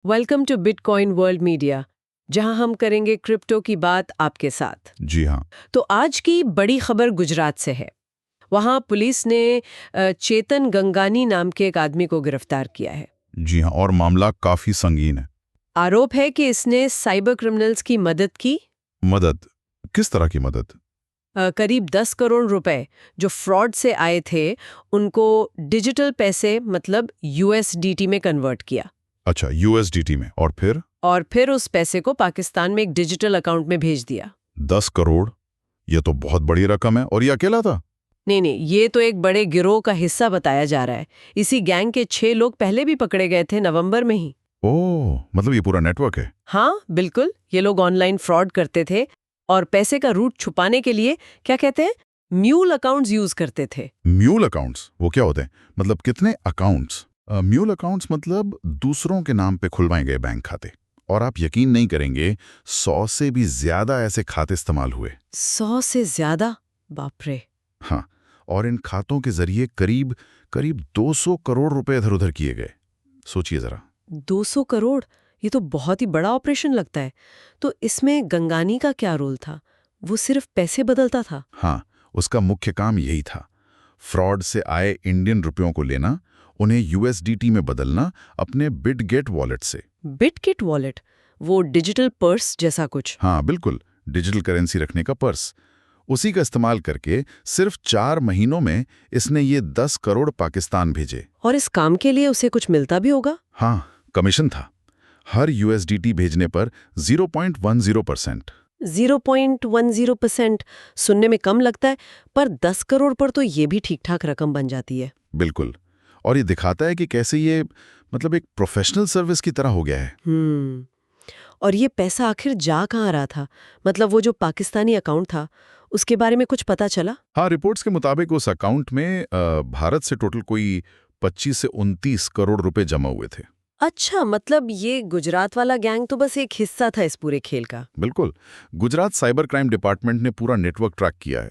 Welcome to bitcoin world media, जहां हम करेंगे क्रिप्टो की बात आपके साथ। जी हाँ। तो आज की बड़ी खबर गुजरात से है। वहां पुलिस ने चेतन गंगानी नाम के एक आदमी को गिरफ्तार किया है। जी हाँ, और मामला काफी संगीन है। आरोप है कि इसने साइबर क्रिमिनल्स की मदद की। मदद? किस तरह की मदद? करीब 10 करोड़ रुपए जो फ्रॉड से आए थे, उनको डिजिटल पैसे मतलब यूएसडीटी में कन्वर्ट किया। अच्छा, यूएसडीटी में? और फिर उस पैसे को पाकिस्तान में एक डिजिटल अकाउंट में भेज दिया। 10 करोड़? ये तो बहुत बड़ी रकम है। और ये अकेला था? नहीं, ये तो एक बड़े गिरोह का हिस्सा बताया जा रहा है। इसी गैंग के 6 लोग पहले भी पकड़े गए थे नवंबर में ही। ओह, मतलब ये पूरा नेटवर्क है। हाँ बिल्कुल, ये लोग ऑनलाइन फ्रॉड करते थे और पैसे का रूट छुपाने के लिए क्या कहते हैं, म्यूल अकाउंट्स यूज करते थे। Mule accounts? वो क्या होते हैं? मतलब कितने अकाउंट्स? म्यूल अकाउंट्स मतलब दूसरों के नाम पे खुलवाए गए बैंक खाते। और आप यकीन नहीं करेंगे, 100 से भी ज्यादा ऐसे खाते इस्तेमाल हुए। 100 से ज्यादा? बाप रे। हाँ, और इन खातों के जरिए करीब करीब 200 करोड़ रुपए इधर उधर किए गए। सोचिए जरा। 200 करोड़, ये तो बहुत ही बड़ा ऑपरेशन लगता है। तो इसमें गंगानी का क्या रोल था? वो सिर्फ पैसे बदलता था? हाँ, उसका मुख्य काम यही था। फ्रॉड से आए इंडियन रुपयों को लेना, उन्हें यूएसडीटी में बदलना अपने बिटगेट वॉलेट से। बिटकिट वॉलेट? वो डिजिटल पर्स जैसा कुछ? हाँ बिल्कुल, डिजिटल करेंसी रखने का पर्स। उसी का इस्तेमाल करके सिर्फ 4 महीनों में इसने ये 10 करोड़ पाकिस्तान भेजे। और इस काम के लिए उसे कुछ मिलता भी होगा? हाँ, कमीशन था। हर यूएसडीटी भेजने पर 0.10%। 0.10% सुनने में कम लगता है, पर 10 करोड़ पर तो ये भी ठीक ठाक रकम बन जाती है। बिल्कुल। और ये दिखाता है कि कैसे ये मतलब एक प्रोफेशनल सर्विस की तरह हो गया है। और ये पैसा आखिर जा कहाँ रहा था? मतलब वो जो पाकिस्तानी अकाउंट था, उसके बारे में कुछ पता चला? हाँ, रिपोर्ट्स के मुताबिक उस अकाउंट में भारत से टोटल कोई 25 से 29 करोड़ रुपए जमा हुए थे। अच्छा, मतलब ये गुजरात वाला गैंग तो बस एक हिस्सा था इस पूरे खेल का। बिल्कुल। गुजरात साइबर क्राइम डिपार्टमेंट ने पूरा नेटवर्क ट्रैक किया है।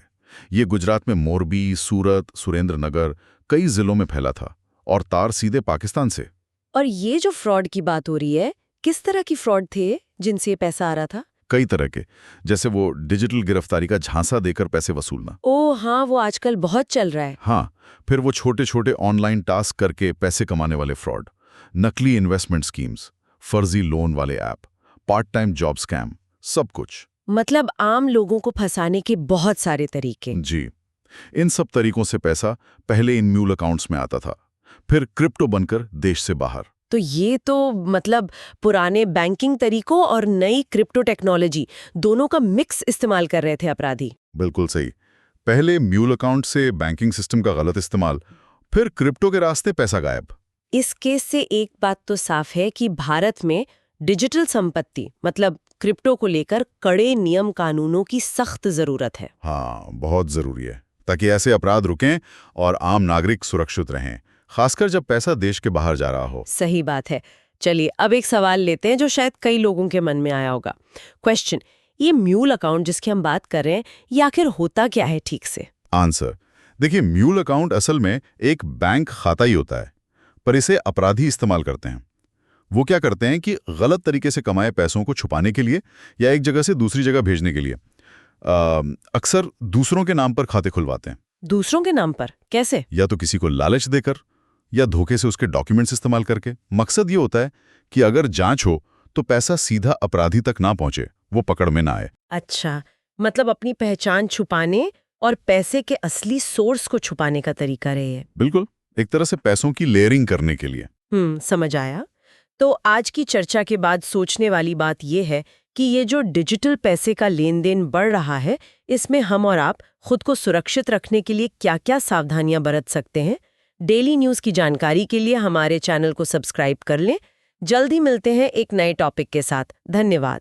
ये गुजरात में मोरबी, सूरत, सुरेंद्रनगर, कई जिलों में फैला था और तार सीधे पाकिस्तान से। और ये जो फ्रॉड की बात हो रही है, किस तरह की फ्रॉड थे जिनसे ये पैसा आ रहा था? कई तरह के, जैसे वो डिजिटल गिरफ्तारी का झांसा देकर पैसे वसूलना। ओह हाँ, वो आजकल बहुत चल रहा है। हाँ, फिर वो छोटे छोटे ऑनलाइन टास्क करके पैसे कमाने वाले फ्रॉड, नकली इन्वेस्टमेंट स्कीम्स, फर्जी लोन वाले app, part time job scam, सब कुछ। मतलब आम लोगों को फंसाने के बहुत सारे तरीके। जी। इन सब तरीकों से पैसा पहले इन म्यूल अकाउंट्स में आता था, फिर क्रिप्टो बनकर देश से बाहर। तो ये तो मतलब पुराने बैंकिंग तरीकों और नई क्रिप्टो टेक्नोलॉजी दोनों का मिक्स इस्तेमाल कर रहे थे अपराधी। बिल्कुल सही। पहले म्यूल अकाउंट से बैंकिंग सिस्टम का गलत इस्तेमाल, फिर क्रिप्टो के रास्ते पैसा गायब। इस केस से एक बात तो साफ है कि भारत में डिजिटल संपत्ति मतलब क्रिप्टो को लेकर कड़े नियम कानूनों की सख्त जरूरत है। हाँ, बहुत जरूरी है, ताकि ऐसे अपराध रुकें और आम नागरिक सुरक्षित रहें, खासकर जब पैसा देश के बाहर जा रहा हो। सही बात है। चलिए अब एक सवाल लेते हैं जो शायद कई लोगों के मन में आया होगा। क्वेश्चन, ये म्यूल अकाउंट जिसकी हम बात कर रहे हैं, ये आखिर होता क्या है ठीक से? आंसर देखिए, म्यूल अकाउंट असल में एक बैंक खाता ही होता है, पर इसे अपराधी इस्तेमाल करते हैं। वो क्या करते हैं कि गलत तरीके से कमाए पैसों को छुपाने के लिए या एक जगह से दूसरी जगह भेजने के लिए अक्सर दूसरों के नाम पर खाते खुलवाते हैं। दूसरों के नाम पर कैसे? या तो किसी को लालच देकर या धोखे से उसके डॉक्यूमेंट्स इस्तेमाल करके। मकसद ये होता है कि अगर जांच हो तो पैसा सीधा अपराधी तक ना पहुंचे, वो पकड़ में ना आए। अच्छा, मतलब अपनी पहचान छुपाने और पैसे के असली सोर्स को छुपाने का तरीका रहे है। बिल्कुल, एक तरह से पैसों की लेयरिंग करने के लिए। समझ आया। तो आज की चर्चा के बाद सोचने वाली बात यह है कि ये जो डिजिटल पैसे का लेन देन बढ़ रहा है, इसमें हम और आप खुद को सुरक्षित रखने के लिए क्या-क्या सावधानियां बरत सकते हैं। डेली न्यूज़ की जानकारी के लिए हमारे चैनल को सब्सक्राइब कर लें। जल्दी मिलते हैं एक नए टॉपिक के साथ। धन्यवाद।